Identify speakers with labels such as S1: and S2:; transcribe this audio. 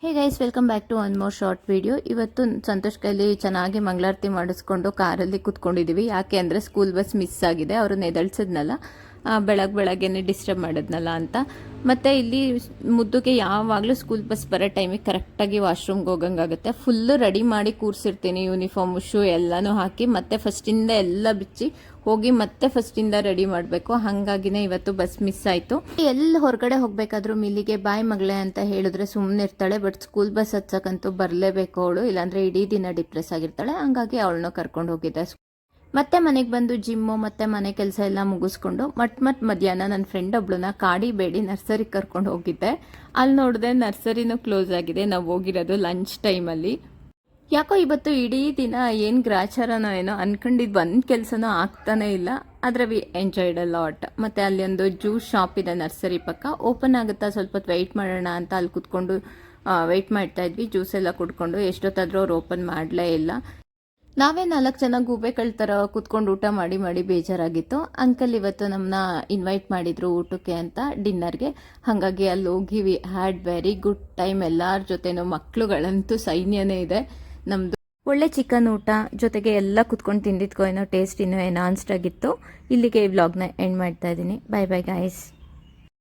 S1: Hey guys, welcome back to one more short video. ಇವತ್ತು ಸಂತೋಷ್ ಕೈಲಿ ಚೆನ್ನಾಗಿ ಮಂಗಳಾರತಿ ಮಾಡಿಸ್ಕೊಂಡು ಕಾರಲ್ಲಿ ಕೂತ್ಕೊಂಡಿದ್ದೀವಿ. ಯಾಕೆ ಅಂದರೆ ಸ್ಕೂಲ್ ಬಸ್ ಮಿಸ್ ಆಗಿದೆ. ಅವ್ರನ್ನ ಎದಳ್ಸಿದ್ನಲ್ಲ, ಬೆಳಗ್ಗೆನೆ ಡಿಸ್ಟರ್ಬ್ ಮಾಡಿದ್ನಲ್ಲ ಅಂತ. ಮತ್ತು ಇಲ್ಲಿ ಮುದ್ದುಗೆ ಯಾವಾಗಲೂ ಸ್ಕೂಲ್ ಬಸ್ ಬರೋ ಟೈಮಿಗೆ ಕರೆಕ್ಟಾಗಿ ವಾಶ್ರೂಮ್ಗೆ ಹೋಗಂಗಾಗುತ್ತೆ. ಫುಲ್ಲು ರೆಡಿ ಮಾಡಿ ಕೂರಿಸಿರ್ತೀನಿ, ಯೂನಿಫಾರ್ಮು ಶೂ ಎಲ್ಲನೂ ಹಾಕಿ, ಮತ್ತೆ ಫಸ್ಟಿಂದ ಎಲ್ಲ ಬಿಚ್ಚಿ ಹೋಗಿ ಮತ್ತೆ ಫಸ್ಟಿಂದ ರೆಡಿ ಮಾಡಬೇಕು. ಹಾಗಾಗಿನೇ ಇವತ್ತು ಬಸ್ ಮಿಸ್ ಆಯಿತು. ಎಲ್ಲಿ ಹೊರಗಡೆ ಹೋಗಬೇಕಾದ್ರೂ ಮಿಲ್ಲಿಗೆ ಬಾಯ್ ಮಗಳೇ ಅಂತ ಹೇಳಿದ್ರೆ ಸುಮ್ಮನೆ ಇರ್ತಾಳೆ. ಬಟ್ ಸ್ಕೂಲ್ ಬಸ್ ಹಚ್ಚಕ್ಕಂತೂ ಬರಲೇಬೇಕು ಅವಳು, ಇಲ್ಲಾಂದರೆ ಇಡೀ ದಿನ ಡಿಪ್ರೆಸ್ ಆಗಿರ್ತಾಳೆ. ಹಂಗಾಗಿ ಅವಳನ್ನ ಕರ್ಕೊಂಡು ಹೋಗಿದ್ದೆ. ಮತ್ತೆ ಮನೆಗೆ ಬಂದು ಜಿಮ್ಮು ಮತ್ತು ಮನೆ ಕೆಲಸ ಎಲ್ಲ ಮುಗಿಸ್ಕೊಂಡು ಮಧ್ಯಾಹ್ನ ನನ್ನ ಫ್ರೆಂಡ್ ಒಬ್ಳನ್ನ ಕಾಡಿ ಬೇಡಿ ನರ್ಸರಿಗೆ ಕರ್ಕೊಂಡು ಹೋಗಿದ್ದೆ. ಅಲ್ಲಿ ನೋಡಿದೆ ನರ್ಸರಿನೂ ಕ್ಲೋಸ್ ಆಗಿದೆ. ನಾವು ಹೋಗಿರೋದು ಲಂಚ್ ಟೈಮಲ್ಲಿ. ಯಾಕೋ ಇವತ್ತು ಇಡೀ ದಿನ ಏನು ಗ್ರಾಚಾರನೋ ಏನೋ ಅನ್ಕೊಂಡಿದ್ದು ಒಂದು ಕೆಲಸನೂ ಆಗ್ತಾನೇ ಇಲ್ಲ. ಆದರೆ ವಿ ಎಂಜಾಯ್ಡ್ ಅ ಲಾಟ್. ಮತ್ತು ಅಲ್ಲಿ ಒಂದು ಜ್ಯೂಸ್ ಶಾಪ್ ಇದೆ ನರ್ಸರಿ ಪಕ್ಕ. ಓಪನ್ ಆಗುತ್ತಾ, ಸ್ವಲ್ಪ ಹೊತ್ತು ವೆಯ್ಟ್ ಮಾಡೋಣ ಅಂತ ಅಲ್ಲಿ ಕೂತ್ಕೊಂಡು ವೆಯ್ಟ್ ಮಾಡ್ತಾ ಇದ್ವಿ. ಜ್ಯೂಸ್ ಎಲ್ಲ ಕುಡ್ಕೊಂಡು ಎಷ್ಟೊತ್ತಾದರೂ ಅವ್ರು ಓಪನ್ ಮಾಡಲೇ ಇಲ್ಲ. ನಾವೇ 4 ಜನ ಗೂಬೆಗಳ ಥರ ಕೂತ್ಕೊಂಡು ಊಟ ಮಾಡಿ ಬೇಜಾರಾಗಿತ್ತು. ಅಂಕಲ್ ಇವತ್ತು ನಮ್ಮನ್ನ ಇನ್ವೈಟ್ ಮಾಡಿದ್ರು ಊಟಕ್ಕೆ ಅಂತ, ಡಿನ್ನರ್ಗೆ. ಹಾಗಾಗಿ ಅಲ್ಲಿ ಹೋಗಿ we had very good time. ಎಲ್ಲರ ಜೊತೆನೂ ಮಕ್ಕಳುಗಳಂತೂ ಸೈನ್ಯನೇ ಇದೆ ನಮ್ಮದು. ಒಳ್ಳೆ ಚಿಕನ್ ಊಟ ಜೊತೆಗೆ ಎಲ್ಲ ಕುತ್ಕೊಂಡು ತಿಂದಿದ್ಕೋ ಏನೋ ಟೇಸ್ಟ್ ಇನ್ನೂ ಎನ್ಹಾನ್ಸ್ಡ್ ಆಗಿತ್ತು. ಇಲ್ಲಿಗೆ ಈ ವ್ಲಾಗ್ನ ಎಂಡ್ ಮಾಡ್ತಾ ಇದ್ದೀನಿ. Bye bye guys.